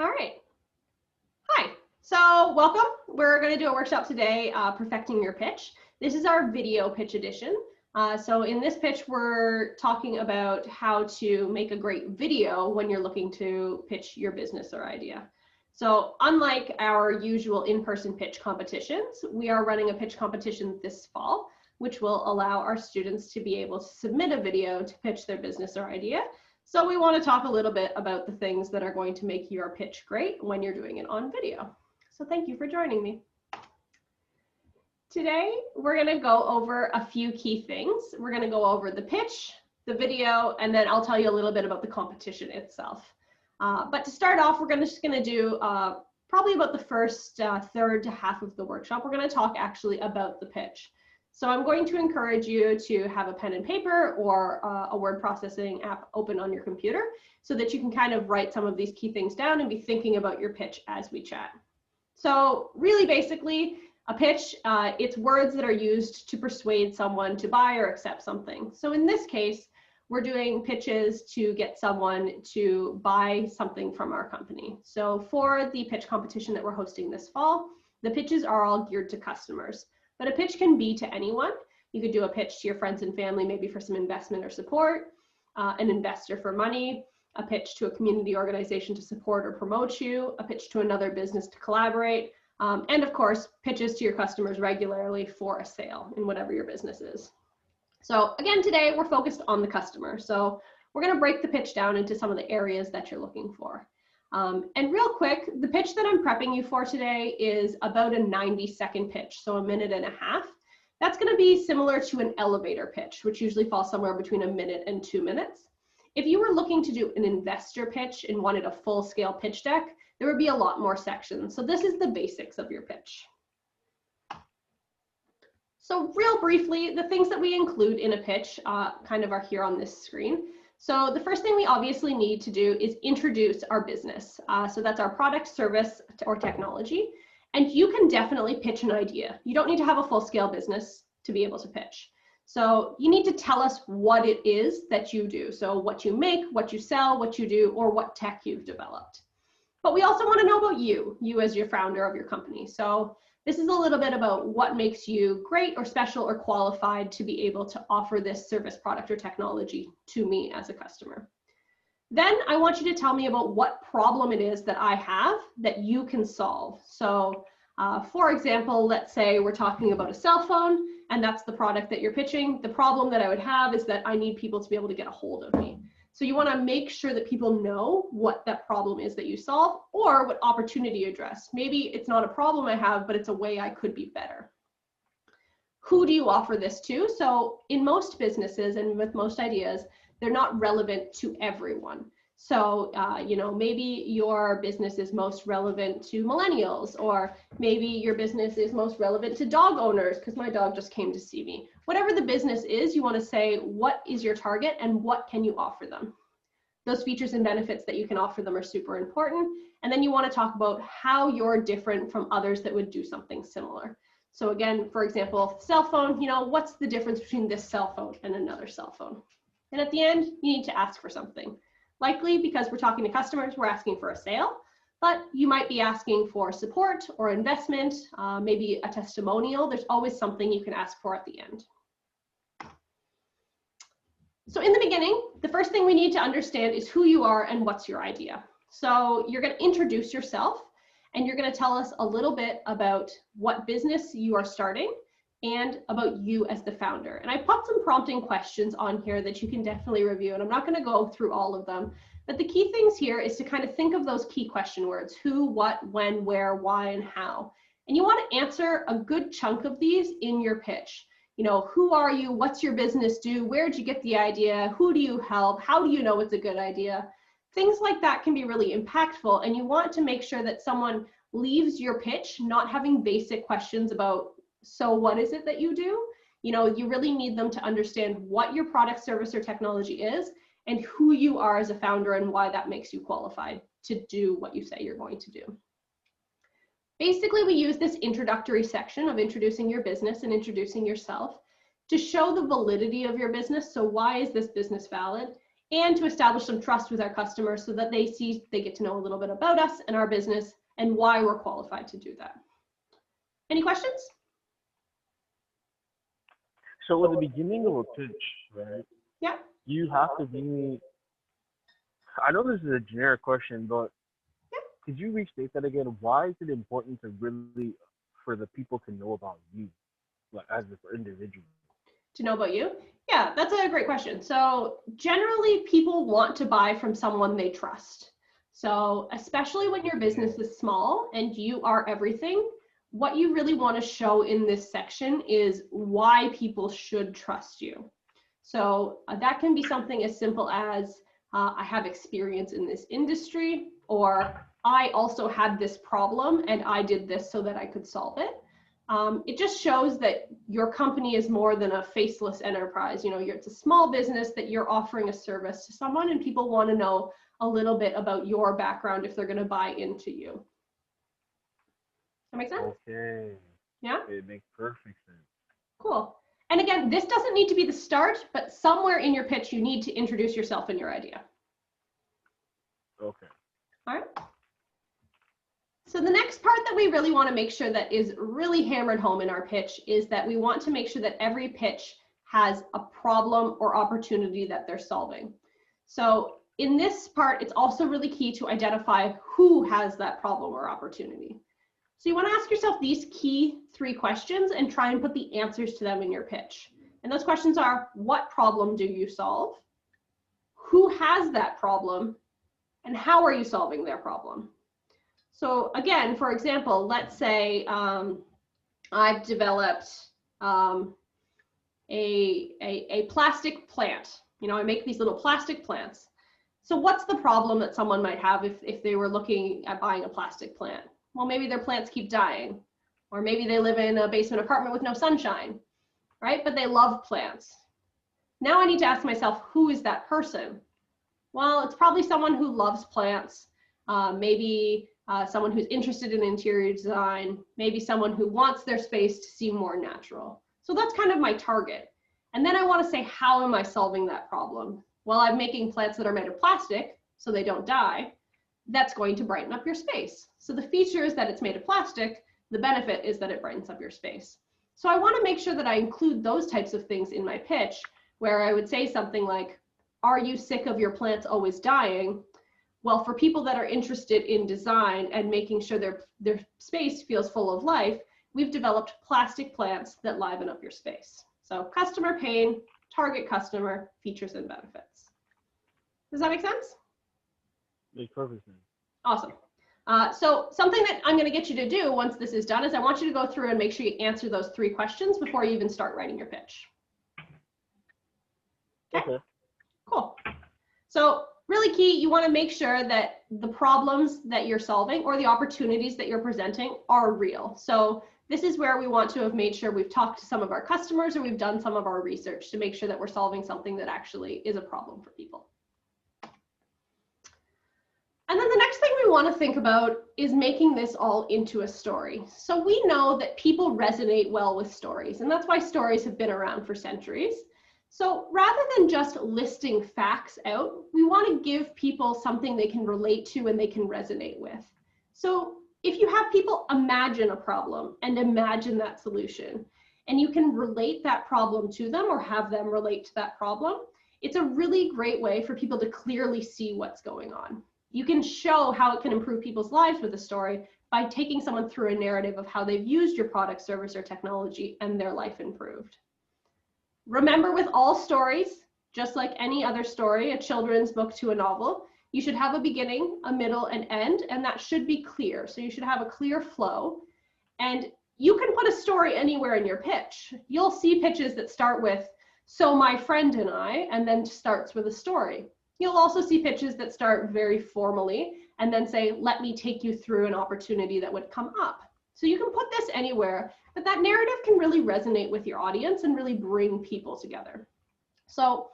All right. Hi. So welcome. We're going to do a workshop today, Perfecting Your Pitch. This is our video pitch edition. So in this pitch, we're talking about how to make a great video when you're looking to pitch your business or idea. So unlike our usual in-person pitch competitions, we are running a pitch competition this fall, which will allow our students to be able to submit a video to pitch their business or idea. So we want to talk a little bit about the things that are going to make your pitch great when you're doing it on video. So thank you for joining me. Today, we're going to go over a few key things. We're going to go over the pitch, the video, and then I'll tell you a little bit about the competition itself. But to start off, we're just going to do probably about the first third to half of the workshop. We're going to talk actually about the pitch. So I'm going to encourage you to have a pen and paper or a word processing app open on your computer so that you can kind of write some of these key things down and be thinking about your pitch as we chat. So really basically, a pitch, it's words that are used to persuade someone to buy or accept something. So in this case, we're doing pitches to get someone to buy something from our company. So for the pitch competition that we're hosting this fall, the pitches are all geared to customers. But a pitch can be to anyone. You could do a pitch to your friends and family, maybe for some investment or support, an investor for money, a pitch to a community organization to support or promote you, a pitch to another business to collaborate, and of course, pitches to your customers regularly for a sale in whatever your business is. So again, today we're focused on the customer. So we're going to break the pitch down into some of the areas that you're looking for. And real quick, the pitch that I'm prepping you for today is about a 90-second pitch, so a minute and a half. That's going to be similar to an elevator pitch, which usually falls somewhere between a minute and 2 minutes. If you were looking to do an investor pitch and wanted a full-scale pitch deck, there would be a lot more sections. So this is the basics of your pitch. So real briefly, the things that we include in a pitch kind of are here on this screen. So the first thing we obviously need to do is introduce our business. So that's our product, service, or technology. And you can definitely pitch an idea. You don't need to have a full-scale business to be able to pitch. So you need to tell us what it is that you do. So what you make, what you sell, what you do, or what tech you've developed. But we also want to know about you as your founder of your company. So this is a little bit about what makes you great or special or qualified to be able to offer this service, product, or technology to me as a customer. Then I want you to tell me about what problem it is that I have that you can solve. So for example, let's say we're talking about a cell phone and that's the product that you're pitching. The problem that I would have is that I need people to be able to get a hold of me. So you want to make sure that people know what that problem is that you solve or what opportunity you address. Maybe it's not a problem I have, but it's a way I could be better. Who do you offer this to? So in most businesses and with most ideas, they're not relevant to everyone. So, maybe your business is most relevant to millennials, or maybe your business is most relevant to dog owners because my dog just came to see me. Whatever the business is, you want to say, what is your target and what can you offer them? Those features and benefits that you can offer them are super important. And then you want to talk about how you're different from others that would do something similar. So again, for example, cell phone, what's the difference between this cell phone and another cell phone? And at the end, you need to ask for something. Likely because we're talking to customers, we're asking for a sale, but you might be asking for support or investment, maybe a testimonial. There's always something you can ask for at the end. So in the beginning, the first thing we need to understand is who you are and what's your idea. So you're going to introduce yourself and you're going to tell us a little bit about what business you are starting and about you as the founder. And I put some prompting questions on here that you can definitely review, and I'm not going to go through all of them, but the key things here is to kind of think of those key question words: who, what, when, where, why, and how. And you want to answer a good chunk of these in your pitch. Who are you? What's your business do? Where did you get the idea? Who do you help? How do you know it's a good idea? Things like that can be really impactful, and you want to make sure that someone leaves your pitch not having basic questions about, so what is it that you do? You really need them to understand what your product, service, or technology is and who you are as a founder and why that makes you qualified to do what you say you're going to do. Basically, we use this introductory section of introducing your business and introducing yourself to show the validity of your business. So why is this business valid? and to establish some trust with our customers so that they get to know a little bit about us and our business and why we're qualified to do that. Any questions? So at the beginning of a pitch, right? Yeah. You have to be. I know this is a generic question, but could you restate that again? Why is it important to really for the people to know about you, like as an individual? To know about you? Yeah, that's a great question. So generally, people want to buy from someone they trust. So especially when your business is small and you are everything, what you really want to show in this section is why people should trust you. So that can be something as simple as I have experience in this industry, or I also had this problem and I did this so that I could solve it. It just shows that your company is more than a faceless enterprise. You know, it's a small business that you're offering a service to someone, and people want to know a little bit about your background if they're going to buy into you. That make sense? Okay. Yeah? It makes perfect sense. Cool. And again, this doesn't need to be the start, but somewhere in your pitch, you need to introduce yourself and your idea. Okay. All right. So the next part that we really want to make sure that is really hammered home in our pitch is that we want to make sure that every pitch has a problem or opportunity that they're solving. So in this part, it's also really key to identify who has that problem or opportunity. So you want to ask yourself these key 3 questions and try and put the answers to them in your pitch. And those questions are, what problem do you solve? Who has that problem? And how are you solving their problem? So again, for example, let's say I've developed a plastic plant. You know, I make these little plastic plants. So what's the problem that someone might have if they were looking at buying a plastic plant? Well, maybe their plants keep dying, or maybe they live in a basement apartment with no sunshine, right? But they love plants. Now I need to ask myself, who is that person? Well, it's probably someone who loves plants, maybe someone who's interested in interior design, maybe someone who wants their space to seem more natural. So that's kind of my target. And then I want to say, how am I solving that problem? Well, I'm making plants that are made of plastic so they don't die. That's going to brighten up your space. So the feature is that it's made of plastic. The benefit is that it brightens up your space. So I want to make sure that I include those types of things in my pitch, where I would say something like, are you sick of your plants always dying? Well, for people that are interested in design and making sure their space feels full of life, we've developed plastic plants that liven up your space. So customer pain, target customer, features and benefits. Does that make sense? Makes perfect sense. Awesome. So something that I'm going to get you to do once this is done is I want you to go through and make sure you answer those 3 questions before you even start writing your pitch. Okay. Cool. So really key, you want to make sure that the problems that you're solving or the opportunities that you're presenting are real. So this is where we want to have made sure we've talked to some of our customers or we've done some of our research to make sure that we're solving something that actually is a problem for people. And then the next thing we want to think about is making this all into a story. So we know that people resonate well with stories, and that's why stories have been around for centuries. So rather than just listing facts out, we want to give people something they can relate to and they can resonate with. So if you have people imagine a problem and imagine that solution, and you can relate that problem to them or have them relate to that problem, it's a really great way for people to clearly see what's going on. You can show how it can improve people's lives with a story by taking someone through a narrative of how they've used your product, service, or technology and their life improved. Remember, with all stories, just like any other story, a children's book to a novel, you should have a beginning, a middle, and end, and that should be clear. So you should have a clear flow. And you can put a story anywhere in your pitch. You'll see pitches that start with, so my friend and I, and then starts with a story. You'll also see pitches that start very formally and then say, let me take you through an opportunity that would come up. So you can put this anywhere, but that narrative can really resonate with your audience and really bring people together. So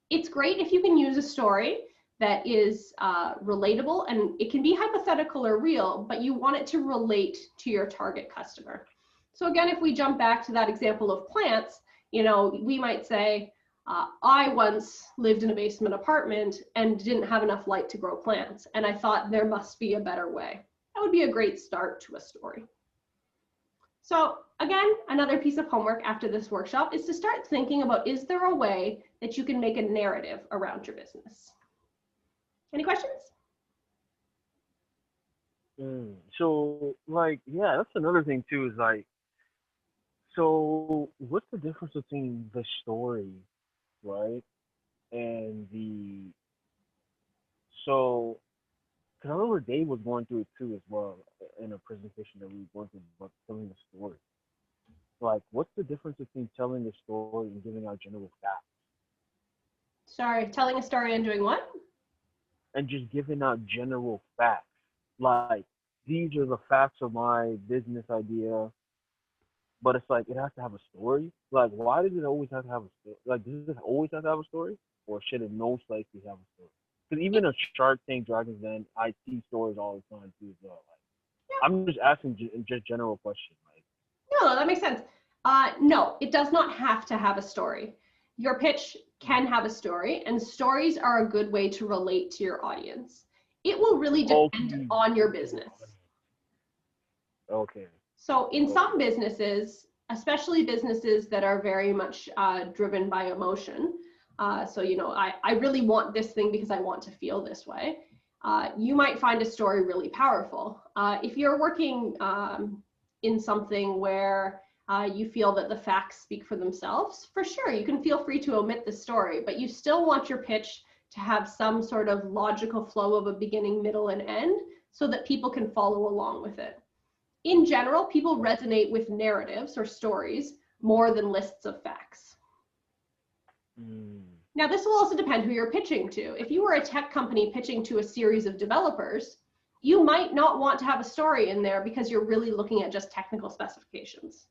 it's great if you can use a story that is relatable, and it can be hypothetical or real, but you want it to relate to your target customer. So again, if we jump back to that example of plants, you know, we might say, I once lived in a basement apartment and didn't have enough light to grow plants, and I thought there must be a better way. That would be a great start to a story. So again, another piece of homework after this workshop is to start thinking about, is there a way that you can make a narrative around your business? Any questions? So, like, yeah, that's another thing too. Is like, so what's the difference between the story, right, and the so? Because I remember Dave was going through it too as well in a presentation that we were going through about telling the story. Like, what's the difference between telling the story and giving out general facts? Sorry, telling a story and doing what? And just giving out general facts. Like, these are the facts of my business idea, but it's like it has to have a story. Like, why does it always have to have a story? Like, does it always have to have a story, or should it most likely have a story? Because even a Shark Tank, Dragons Den, I see stories all the time too as well. Like, Yeah. I'm just asking just general questions. Like, No, that makes sense. No, it does not have to have a story. Your pitch can have a story, and stories are a good way to relate to your audience. It will really depend on your business. Okay. So in some businesses, especially businesses that are very much driven by emotion, so, you know, I really want this thing because I want to feel this way, you might find a story really powerful. If you're working in something where you feel that the facts speak for themselves, for sure, you can feel free to omit the story, but you still want your pitch to have some sort of logical flow of a beginning, middle, and end so that people can follow along with it. In general, people resonate with narratives or stories more than lists of facts. Now, this will also depend who you're pitching to. If you were a tech company pitching to a series of developers, you might not want to have a story in there because you're really looking at just technical specifications.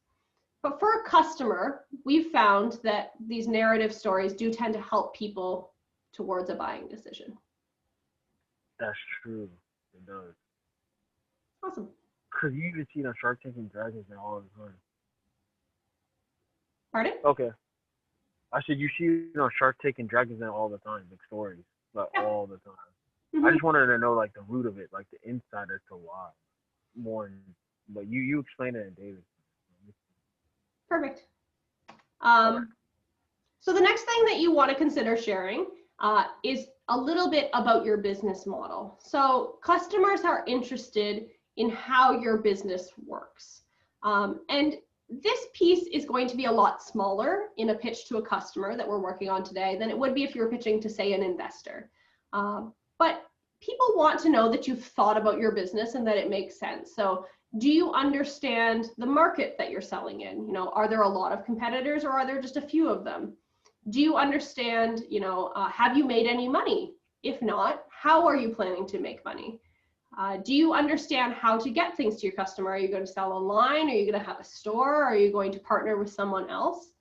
But for a customer, we've found that these narrative stories do tend to help people towards a buying decision. That's true. It does. Awesome. Because you even see it on Shark Tank and Dragons Den all the time. Pardon? Okay. I said you see it on Shark Tank and Dragons Den all the time, big stories, but Yeah. all the time. I just wanted to know like the root of it, like the inside as to why. More, but you explained it in David. Perfect. So the next thing that you want to consider sharing is a little bit about your business model. So customers are interested in how your business works. And this piece is going to be a lot smaller in a pitch to a customer that we're working on today than it would be if you were pitching to, say, an investor. But people want to know that you've thought about your business and that it makes sense. So do you understand the market that you're selling in? You know, are there a lot of competitors or are there just a few of them? Do you understand, you know, have you made any money? If not, how are you planning to make money? Do you understand how to get things to your customer? Are you going to sell online? Are you going to have a store? Are you going to partner with someone else?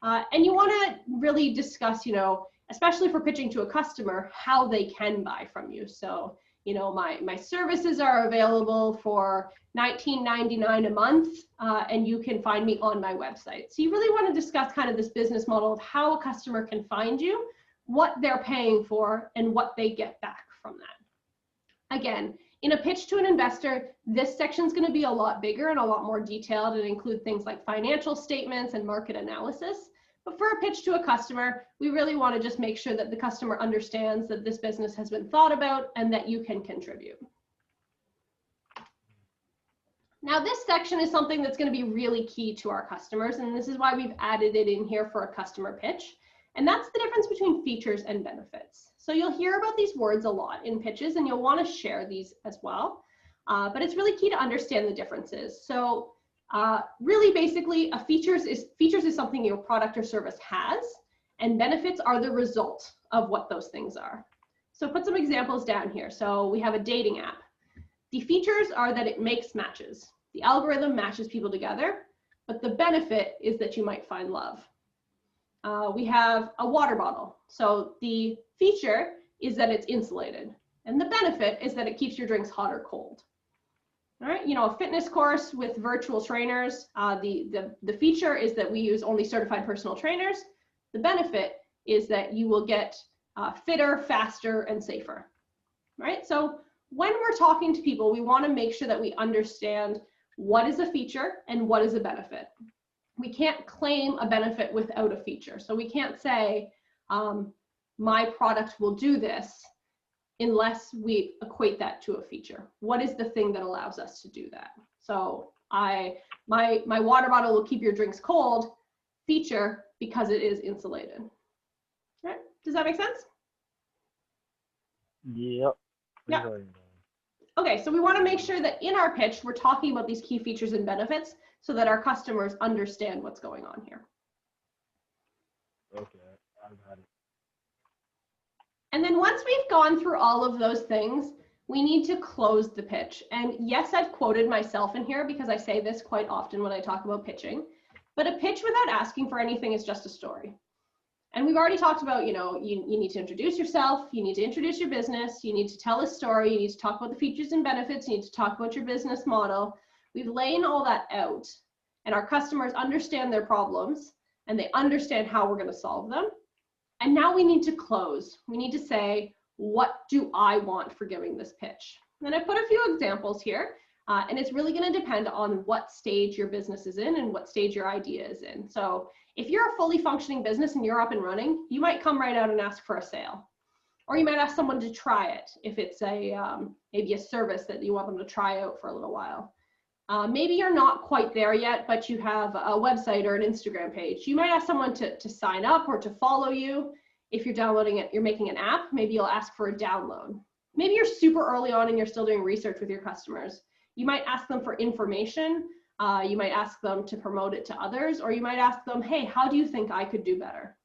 And you want to really discuss, you know, especially for pitching to a customer, how they can buy from you. So, you know, my services are available for $19.99 a month, and you can find me on my website. So you really want to discuss kind of this business model of how a customer can find you, what they're paying for, and what they get back from that. Again, in a pitch to an investor, this section is going to be a lot bigger and a lot more detailed and include things like financial statements and market analysis. But for a pitch to a customer, we really want to just make sure that the customer understands that this business has been thought about and that you can contribute. Now, this section is something that's going to be really key to our customers, and this is why we've added it in here for a customer pitch. And that's the difference between features and benefits. So you'll hear about these words a lot in pitches, and you'll want to share these as well. But it's really key to understand the differences. So really, basically, features is something your product or service has, and benefits are the result of what those things are. So put some examples down here. So we have a dating app. The features are that it makes matches. The algorithm matches people together, but the benefit is that you might find love. We have a water bottle. So the feature is that it's insulated, and the benefit is that it keeps your drinks hot or cold. All right, you know, a fitness course with virtual trainers, the feature is that we use only certified personal trainers. The benefit is that you will get fitter, faster, and safer, right? So when we're talking to people, we want to make sure that we understand what is a feature and what is a benefit. We can't claim a benefit without a feature. So we can't say, my product will do this unless we equate that to a feature. What is the thing that allows us to do that? So my water bottle will keep your drinks cold, feature, because it is insulated. Right? Does that make sense? Yep. Yeah. Okay, so we want to make sure that in our pitch, we're talking about these key features and benefits so that our customers understand what's going on here. Okay, I've had it. And then once we've gone through all of those things, we need to close the pitch. And yes, I've quoted myself in here because I say this quite often when I talk about pitching, but a pitch without asking for anything is just a story. And we've already talked about, you know, you need to introduce yourself, you need to introduce your business, you need to tell a story, you need to talk about the features and benefits, you need to talk about your business model. We've laid all that out, and our customers understand their problems and they understand how we're going to solve them. And now we need to close. We need to say, what do I want for giving this pitch? And I put a few examples here, and it's really going to depend on what stage your business is in and what stage your idea is in. So if you're a fully functioning business and you're up and running, you might come right out and ask for a sale. Or you might ask someone to try it if it's a maybe a service that you want them to try out for a little while. Maybe you're not quite there yet, but you have a website or an Instagram page. You might ask someone to sign up or to follow you. If you're downloading it, you're making an app, maybe you'll ask for a download. Maybe you're super early on and you're still doing research with your customers. You might ask them for information. You might ask them to promote it to others, or you might ask them, hey, how do you think I could do better?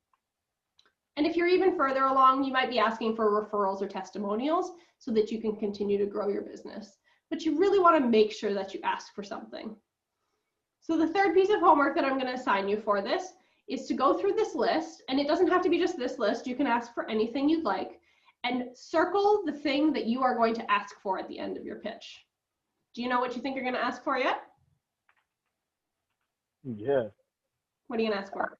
And if you're even further along, you might be asking for referrals or testimonials so that you can continue to grow your business. But you really want to make sure that you ask for something. So the third piece of homework that I'm going to assign you for this is to go through this list, and it doesn't have to be just this list. You can ask for anything you'd like, and circle the thing that you are going to ask for at the end of your pitch. Do you know what you think you're going to ask for yet? Yeah. What are you going to ask for?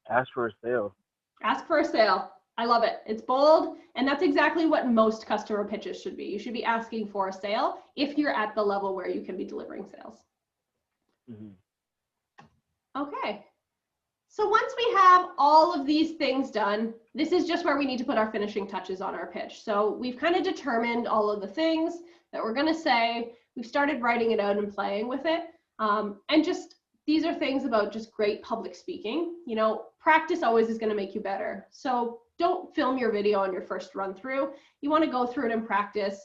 Ask for a sale. Ask for a sale. I love it. It's bold, and that's exactly what most customer pitches should be. You should be asking for a sale if you're at the level where you can be delivering sales. Mm-hmm. Okay. So once we have all of these things done, this is just where we need to put our finishing touches on our pitch. So we've kind of determined all of the things that we're going to say. We've started writing it out and playing with it. And just these are things about just great public speaking. You know, practice always is going to make you better. So don't film your video on your first run through. You want to go through it and practice,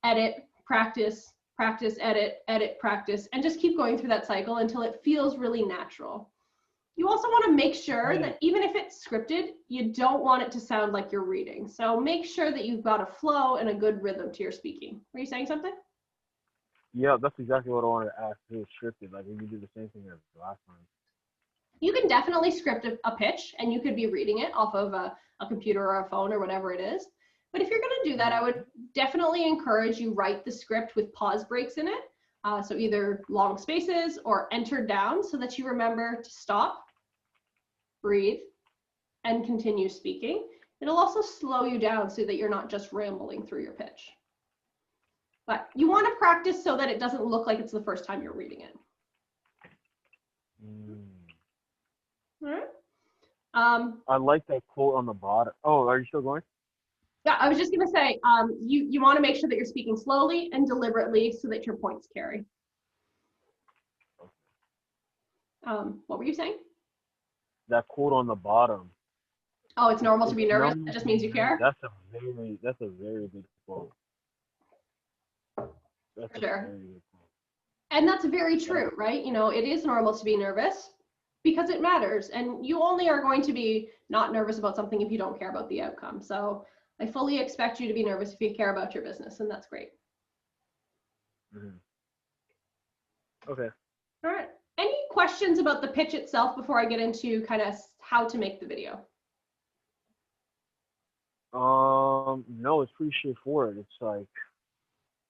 edit, practice, practice, edit, edit, practice, and just keep going through that cycle until it feels really natural. You also want to make sure that even if it's scripted, you don't want it to sound like you're reading. So make sure that you've got a flow and a good rhythm to your speaking. Were you saying something? Yeah, that's exactly what I wanted to ask. It was scripted. Like, we can do the same thing as the last time. You can definitely script a pitch, and you could be reading it off of a computer or a phone or whatever it is. But if you're going to do that, I would definitely encourage you write the script with pause breaks in it. So either long spaces or enter down so that you remember to stop, breathe, and continue speaking. It'll also slow you down so that you're not just rambling through your pitch. But you want to practice so that it doesn't look like it's the first time you're reading it. All right. I like that quote on the bottom. Oh, are you still going? Yeah, I was just going to say, you want to make sure that you're speaking slowly and deliberately so that your points carry. What were you saying? That quote on the bottom. Oh, it's normal to be nervous. That just means you care. That's a very good quote. That's sure. A very good quote. And that's very true, right? You know, it is normal to be nervous because it matters, and you only are going to be not nervous about something if you don't care about the outcome. So I fully expect you to be nervous if you care about your business, and that's great. Okay. All right. Any questions about the pitch itself before I get into kind of how to make the video? No, it's pretty straightforward. It's like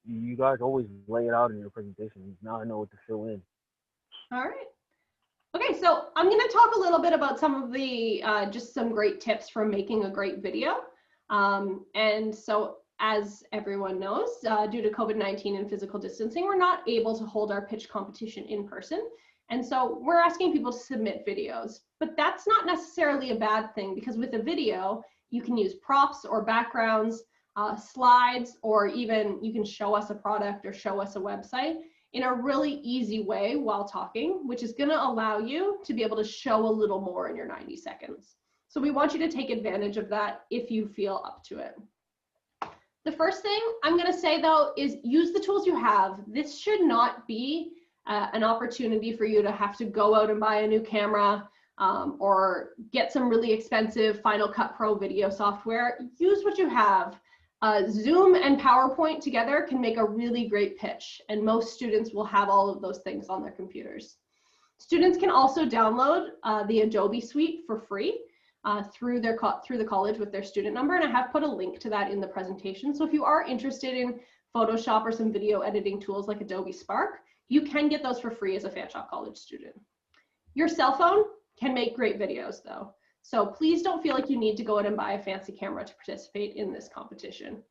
you guys always lay it out in your presentation. Now I know what to fill in. All right. Okay, so I'm going to talk a little bit about some of the, just some great tips for making a great video. And so as everyone knows, due to COVID-19 and physical distancing, we're not able to hold our pitch competition in person. And so we're asking people to submit videos, but that's not necessarily a bad thing, because with a video, you can use props or backgrounds, slides, or even you can show us a product or show us a website in a really easy way while talking, which is going to allow you to be able to show a little more in your 90 seconds. So we want you to take advantage of that if you feel up to it. The first thing I'm going to say, though, is use the tools you have. This should not be an opportunity for you to have to go out and buy a new camera or get some really expensive Final Cut Pro video software. Use what you have. Zoom and PowerPoint together can make a really great pitch, and most students will have all of those things on their computers. Students can also download the Adobe Suite for free through the college with their student number, and I have put a link to that in the presentation. So if you are interested in Photoshop or some video editing tools like Adobe Spark, you can get those for free as a Fanshawe College student. Your cell phone can make great videos, though. So please don't feel like you need to go out and buy a fancy camera to participate in this competition.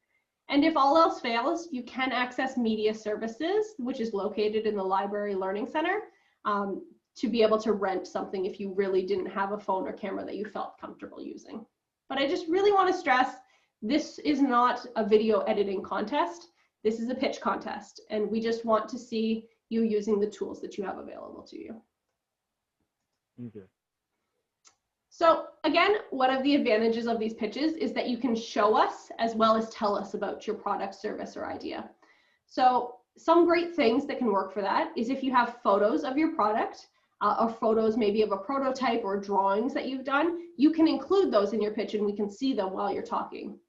And if all else fails, you can access Media Services, which is located in the Library Learning Center, to be able to rent something if you really didn't have a phone or camera that you felt comfortable using. But I just really want to stress, this is not a video editing contest. This is a pitch contest, and we just want to see you using the tools that you have available to you. Okay. So again, one of the advantages of these pitches is that you can show us as well as tell us about your product, service, or idea. So some great things that can work for that is if you have photos of your product or photos maybe of a prototype or drawings that you've done, you can include those in your pitch and we can see them while you're talking.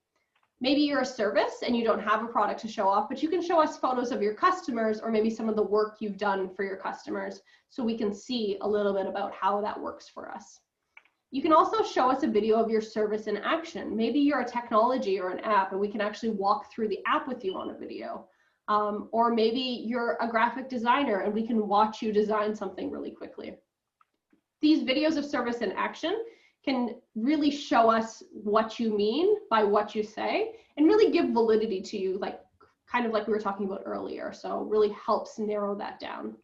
Maybe you're a service and you don't have a product to show off, but you can show us photos of your customers or maybe some of the work you've done for your customers so we can see a little bit about how that works for us. You can also show us a video of your service in action. Maybe you're a technology or an app and we can actually walk through the app with you on a video. Or maybe you're a graphic designer and we can watch you design something really quickly. These videos of service in action can really show us what you mean by what you say and really give validity to you, like kind of like we were talking about earlier. So really helps narrow that down.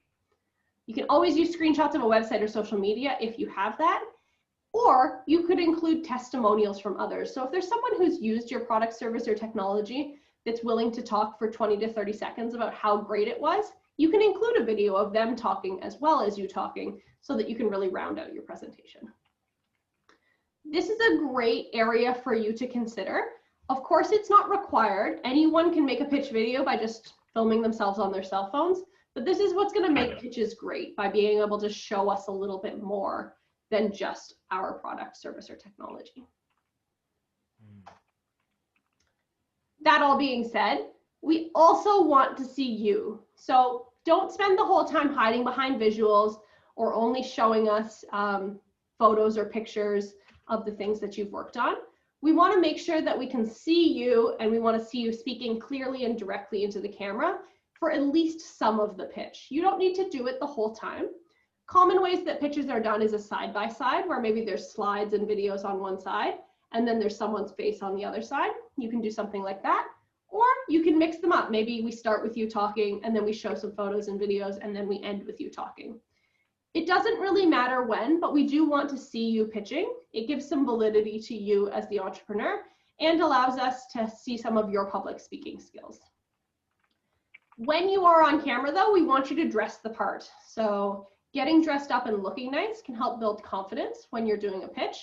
You can always use screenshots of a website or social media if you have that, or you could include testimonials from others. So if there's someone who's used your product, service, or technology that's willing to talk for 20 to 30 seconds about how great it was, you can include a video of them talking as well as you talking so that you can really round out your presentation. This is a great area for you to consider. Of course, it's not required. Anyone can make a pitch video by just filming themselves on their cell phones, but this is what's going to make pitches great, by being able to show us a little bit more than just our product, service, or technology. That all being said, we also want to see you. So don't spend the whole time hiding behind visuals or only showing us photos or pictures of the things that you've worked on. We want to make sure that we can see you, and we want to see you speaking clearly and directly into the camera for at least some of the pitch. You don't need to do it the whole time. Common ways that pitches are done is a side-by-side, where maybe there's slides and videos on one side, and then there's someone's face on the other side. You can do something like that, or you can mix them up. Maybe we start with you talking, and then we show some photos and videos, and then we end with you talking. It doesn't really matter when, but we do want to see you pitching. It gives some validity to you as the entrepreneur and allows us to see some of your public speaking skills. When you are on camera, though, we want you to dress the part. So getting dressed up and looking nice can help build confidence when you're doing a pitch.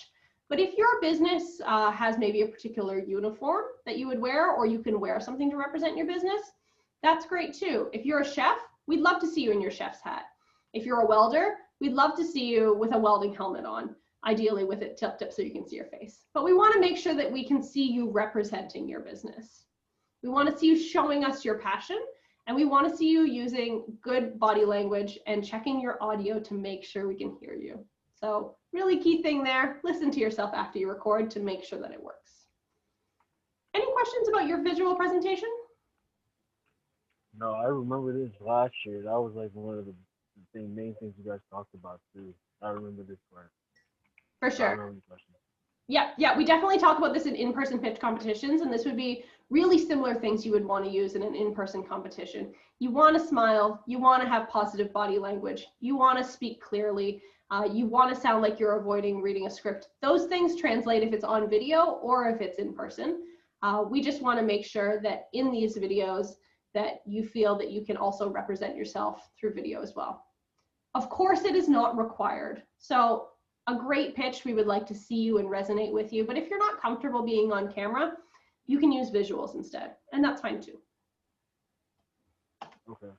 But if your business has maybe a particular uniform that you would wear, or you can wear something to represent your business, that's great too. If you're a chef, we'd love to see you in your chef's hat. If you're a welder, we'd love to see you with a welding helmet on, ideally with it tipped up so you can see your face. But we want to make sure that we can see you representing your business. We want to see you showing us your passion, and we want to see you using good body language and checking your audio to make sure we can hear you. So really key thing there, listen to yourself after you record to make sure that it works. Any questions about your visual presentation? No, I remember this last year. That was like one of the main things you guys talked about too. I remember this part. For I don't sure. know any questions. Yeah, we definitely talk about this in in-person pitch competitions, and this would be really similar things you would want to use in an in-person competition. You want to smile, you want to have positive body language, you want to speak clearly, you want to sound like you're avoiding reading a script. Those things translate if it's on video or if it's in person. We just want to make sure that in these videos that you feel that you can also represent yourself through video as well. Of course, it is not required. So a great pitch, we would like to see you and resonate with you. But if you're not comfortable being on camera, you can use visuals instead, and that's fine too. Okay.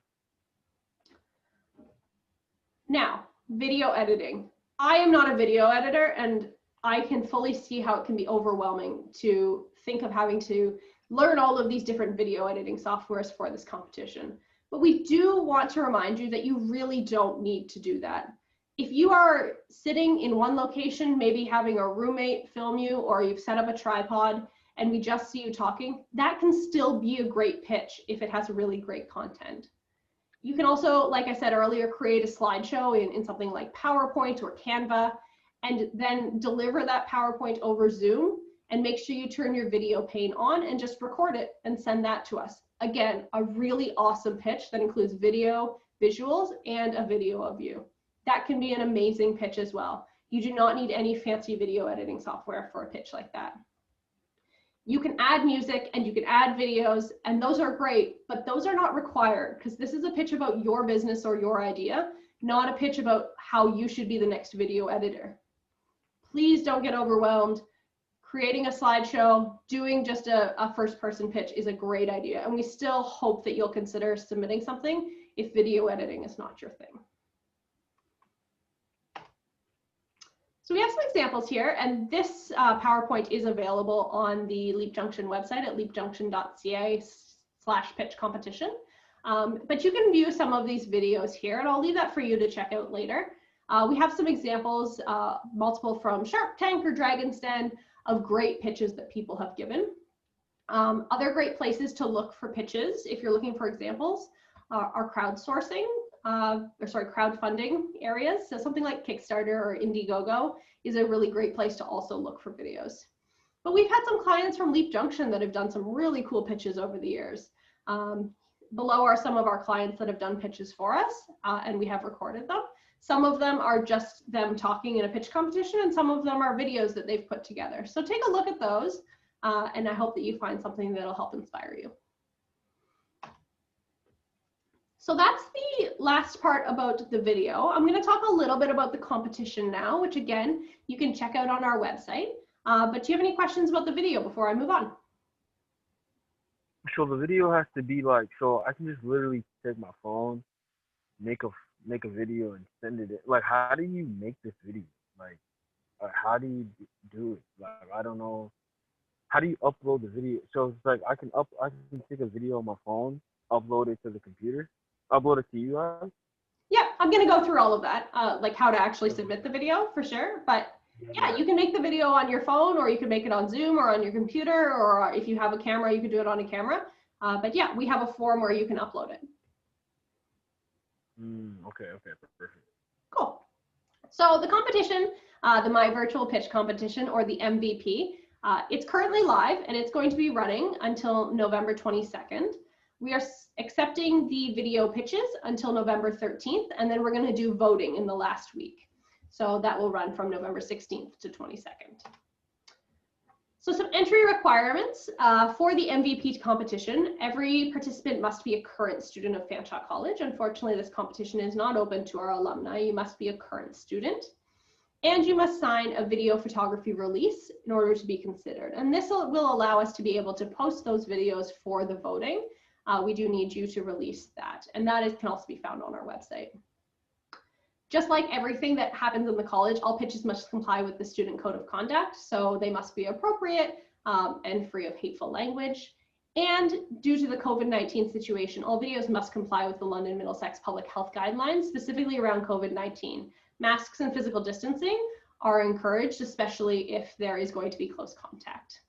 Now, video editing. I am not a video editor, and I can fully see how it can be overwhelming to think of having to learn all of these different video editing softwares for this competition. But we do want to remind you that you really don't need to do that. If you are sitting in one location, maybe having a roommate film you, or you've set up a tripod and we just see you talking, that can still be a great pitch if it has really great content. You can also, like I said earlier, create a slideshow in something like PowerPoint or Canva, and then deliver that PowerPoint over Zoom, and make sure you turn your video pane on and just record it and send that to us. Again, a really awesome pitch that includes video, visuals, and a video of you. That can be an amazing pitch as well. You do not need any fancy video editing software for a pitch like that. You can add music and you can add videos, and those are great, but those are not required, because this is a pitch about your business or your idea, not a pitch about how you should be the next video editor. Please don't get overwhelmed. Creating a slideshow, doing just a first-person pitch is a great idea, and we still hope that you'll consider submitting something if video editing is not your thing. So we have some examples here, and this PowerPoint is available on the Leap Junction website at leapjunction.ca/pitch competition. But you can view some of these videos here, and I'll leave that for you to check out later. We have some examples, multiple from Shark Tank or Dragon's Den, of great pitches that people have given. Other great places to look for pitches, if you're looking for examples, are crowdsourcing. Crowdfunding areas. So something like Kickstarter or Indiegogo is a really great place to also look for videos. But we've had some clients from Leap Junction that have done some really cool pitches over the years. Below are some of our clients that have done pitches for us, and we have recorded them. Some of them are just them talking in a pitch competition, and some of them are videos that they've put together. So take a look at those, and I hope that you find something that'll help inspire you. So that's the last part about the video. I'm going to talk a little bit about the competition now, which again, you can check out on our website. But do you have any questions about the video before I move on? So the video has to be like, so I can just literally take my phone, make a video and send it. Like, how do you make this video? Like how do you do it? Like, I don't know. How do you upload the video? So it's like I can take a video on my phone, upload it to the computer, upload it to you guys. Yeah, I'm going to go through all of that, like how to actually submit the video for sure. But yeah, you can make the video on your phone, or you can make it on Zoom or on your computer, or if you have a camera, you can do it on a camera. But yeah, we have a form where you can upload it. Okay, perfect. Cool. So the competition, the My Virtual Pitch Competition, or the MVP, it's currently live, and it's going to be running until November 22nd. We are accepting the video pitches until November 13th, and then we're going to do voting in the last week. So that will run from November 16th to 22nd. So some entry requirements for the MVP competition. Every participant must be a current student of Fanshawe College. Unfortunately, this competition is not open to our alumni. You must be a current student. And you must sign a video photography release in order to be considered. And this will allow us to be able to post those videos for the voting. We do need you to release that. And that can also be found on our website. Just like everything that happens in the college, all pitches must comply with the Student Code of Conduct. So they must be appropriate and free of hateful language. And due to the COVID-19 situation, all videos must comply with the London Middlesex Public Health Guidelines, specifically around COVID-19. Masks and physical distancing are encouraged, especially if there is going to be close contact.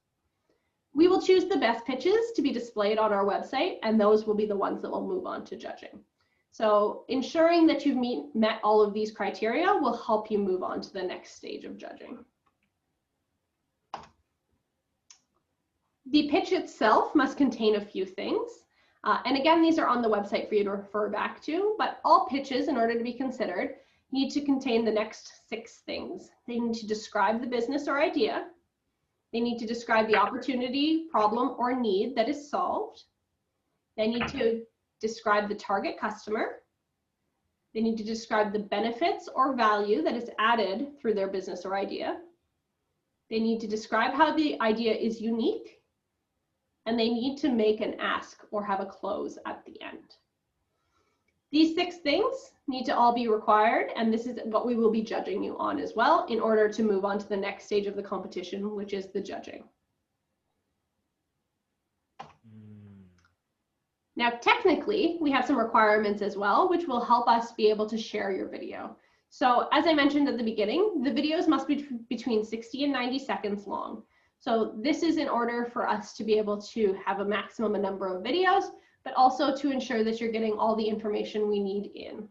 We will choose the best pitches to be displayed on our website, and those will be the ones that will move on to judging. So ensuring that you've met all of these criteria will help you move on to the next stage of judging. The pitch itself must contain a few things. And again, these are on the website for you to refer back to, but all pitches, in order to be considered, need to contain the next 6 things. They need to describe the business or idea. They need to describe the opportunity, problem, or need that is solved. They need to describe the target customer. They need to describe the benefits or value that is added through their business or idea. They need to describe how the idea is unique. And they need to make an ask or have a close at the end. These 6 things need to all be required, and this is what we will be judging you on as well in order to move on to the next stage of the competition, which is the judging. Now, technically, we have some requirements as well, which will help us be able to share your video. So as I mentioned at the beginning, the videos must be between 60 and 90 seconds long. So this is in order for us to be able to have a maximum number of videos, but also to ensure that you're getting all the information we need in.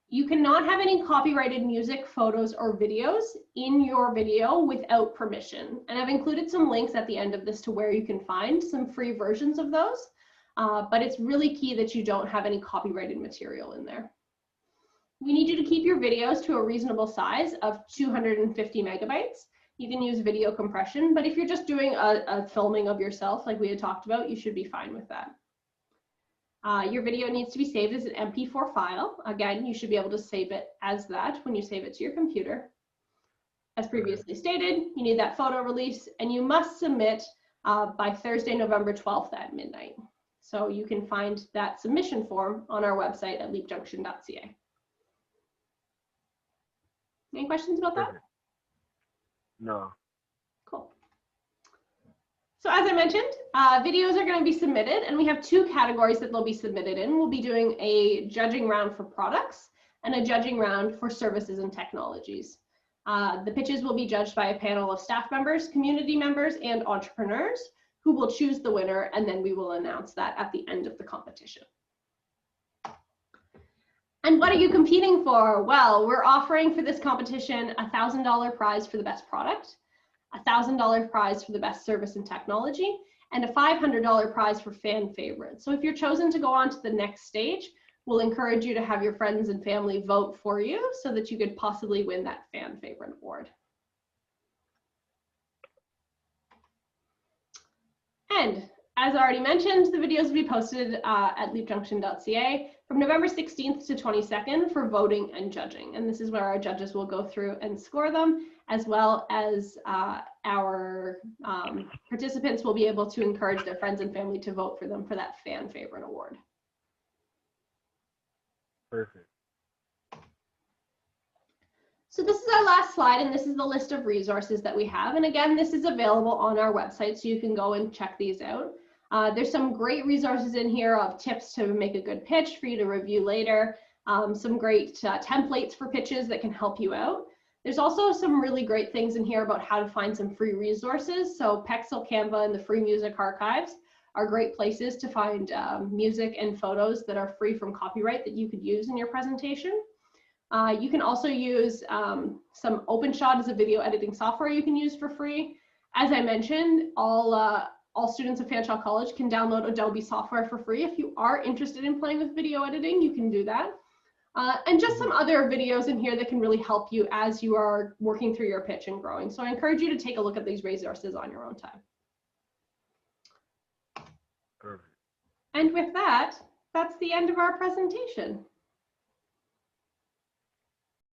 You cannot have any copyrighted music, photos, or videos in your video without permission. And I've included some links at the end of this to where you can find some free versions of those. But it's really key that you don't have any copyrighted material in there. We need you to keep your videos to a reasonable size of 250 megabytes. You can use video compression, but if you're just doing a filming of yourself, like we had talked about, you should be fine with that. Your video needs to be saved as an MP4 file. Again, you should be able to save it as that when you save it to your computer. As previously stated, you need that photo release, and you must submit by Thursday, November 12th at midnight. So you can find that submission form on our website at leapjunction.ca. Any questions about that? No. Cool. So as I mentioned, videos are going to be submitted, and we have 2 categories that they'll be submitted in. We'll be doing a judging round for products and a judging round for services and technologies. The pitches will be judged by a panel of staff members, community members, and entrepreneurs who will choose the winner, and then we will announce that at the end of the competition. And what are you competing for? Well, we're offering for this competition a $1,000 prize for the best product, a $1,000 prize for the best service and technology, and a $500 prize for fan favorites. So if you're chosen to go on to the next stage, we'll encourage you to have your friends and family vote for you so that you could possibly win that fan favorite award. And as already mentioned, the videos will be posted at leapjunction.ca from November 16th to 22nd for voting and judging. And this is where our judges will go through and score them, as well as our participants will be able to encourage their friends and family to vote for them for that fan favorite award. Perfect. So this is our last slide, and this is the list of resources that we have. And again, this is available on our website, so you can go and check these out. There's some great resources in here of tips to make a good pitch for you to review later, some great templates for pitches that can help you out. There's also some really great things in here about how to find some free resources. So Pexel, Canva, and the Free Music Archives are great places to find music and photos that are free from copyright that you could use in your presentation. You can also use some OpenShot as a video editing software you can use for free. As I mentioned, all students of Fanshawe College can download Adobe software for free. If you are interested in playing with video editing, you can do that. And just some other videos in here that can really help you as you are working through your pitch and growing. So I encourage you to take a look at these resources on your own time. Perfect. And with that, that's the end of our presentation.